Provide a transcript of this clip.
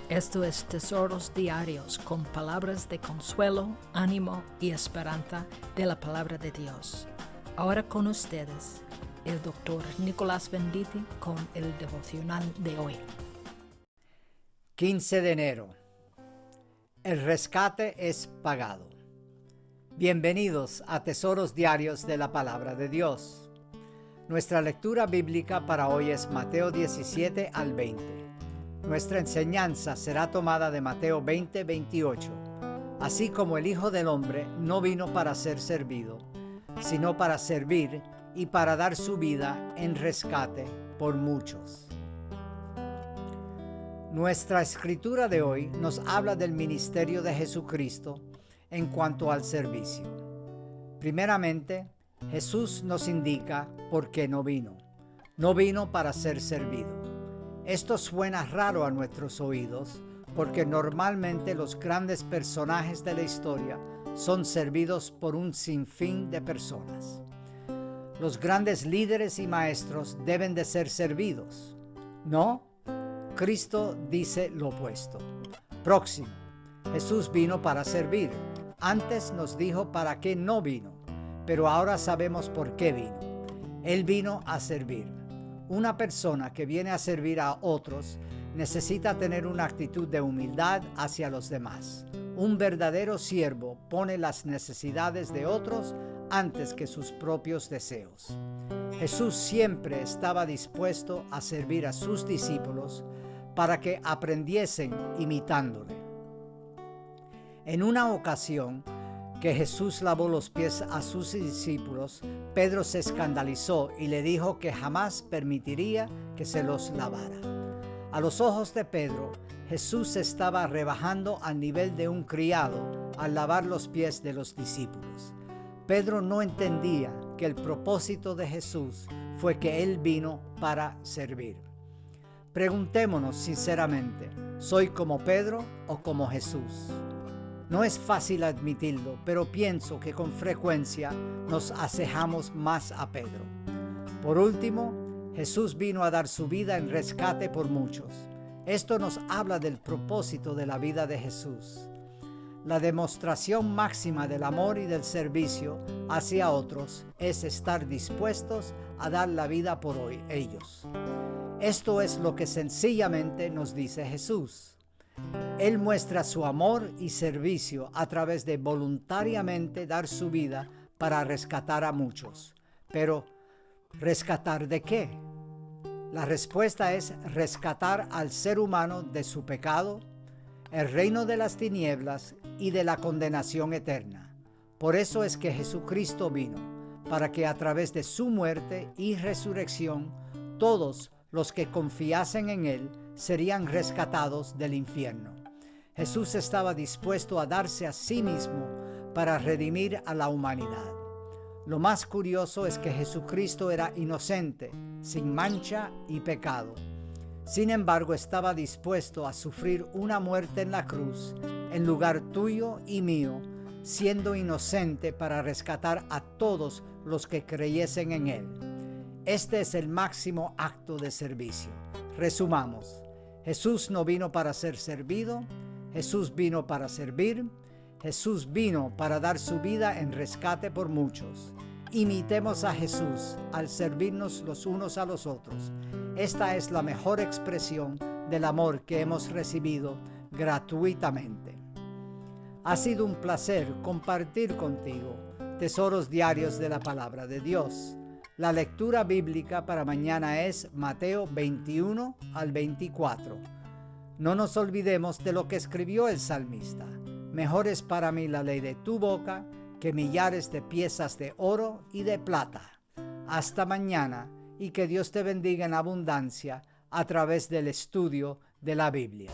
Esto es Tesoros Diarios con palabras de consuelo, ánimo y esperanza de la palabra de Dios. Ahora con ustedes, el Dr. Nicolás Venditti con el devocional de hoy. 15 de enero. El rescate es pagado. Bienvenidos a Tesoros Diarios de la Palabra de Dios. Nuestra lectura bíblica para hoy es Mateo 17 al 20. Nuestra enseñanza será tomada de Mateo 20, 28. Así como el Hijo del Hombre no vino para ser servido, sino para servir y para dar su vida en rescate por muchos. Nuestra escritura de hoy nos habla del ministerio de Jesucristo en cuanto al servicio. Primeramente, Jesús nos indica por qué no vino. No vino para ser servido. Esto suena raro a nuestros oídos porque normalmente los grandes personajes de la historia son servidos por un sinfín de personas. Los grandes líderes y maestros deben de ser servidos. ¿No? Cristo dice lo opuesto. Próximo. Jesús vino para servir. Antes nos dijo para qué no vino, pero ahora sabemos por qué vino. Él vino a servir. Una persona que viene a servir a otros necesita tener una actitud de humildad hacia los demás. Un verdadero siervo pone las necesidades de otros antes que sus propios deseos. Jesús siempre estaba dispuesto a servir a sus discípulos para que aprendiesen imitándole. En una ocasión que Jesús lavó los pies a sus discípulos, Pedro se escandalizó y le dijo que jamás permitiría que se los lavara. A los ojos de Pedro, Jesús se estaba rebajando al nivel de un criado al lavar los pies de los discípulos. Pedro no entendía que el propósito de Jesús fue que Él vino para servir. Preguntémonos sinceramente, ¿soy como Pedro o como Jesús? No es fácil admitirlo, pero pienso que con frecuencia nos asemejamos más a Pedro. Por último, Jesús vino a dar su vida en rescate por muchos. Esto nos habla del propósito de la vida de Jesús. La demostración máxima del amor y del servicio hacia otros es estar dispuestos a dar la vida por ellos. Esto es lo que sencillamente nos dice Jesús. Él muestra su amor y servicio a través de voluntariamente dar su vida para rescatar a muchos. Pero, ¿rescatar de qué? La respuesta es rescatar al ser humano de su pecado, el reino de las tinieblas y de la condenación eterna. Por eso es que Jesucristo vino, para que a través de su muerte y resurrección, todos los que confiasen en Él serían rescatados del infierno. Jesús estaba dispuesto a darse a sí mismo para redimir a la humanidad. Lo más curioso es que Jesucristo era inocente, sin mancha y pecado. Sin embargo, estaba dispuesto a sufrir una muerte en la cruz, en lugar tuyo y mío, siendo inocente para rescatar a todos los que creyesen en Él. Este es el máximo acto de servicio. Resumamos. Jesús no vino para ser servido, Jesús vino para servir, Jesús vino para dar su vida en rescate por muchos. Imitemos a Jesús al servirnos los unos a los otros. Esta es la mejor expresión del amor que hemos recibido gratuitamente. Ha sido un placer compartir contigo tesoros diarios de la palabra de Dios. La lectura bíblica para mañana es Mateo 21 al 24. No nos olvidemos de lo que escribió el salmista. Mejor es para mí la ley de tu boca que millares de piezas de oro y de plata. Hasta mañana y que Dios te bendiga en abundancia a través del estudio de la Biblia.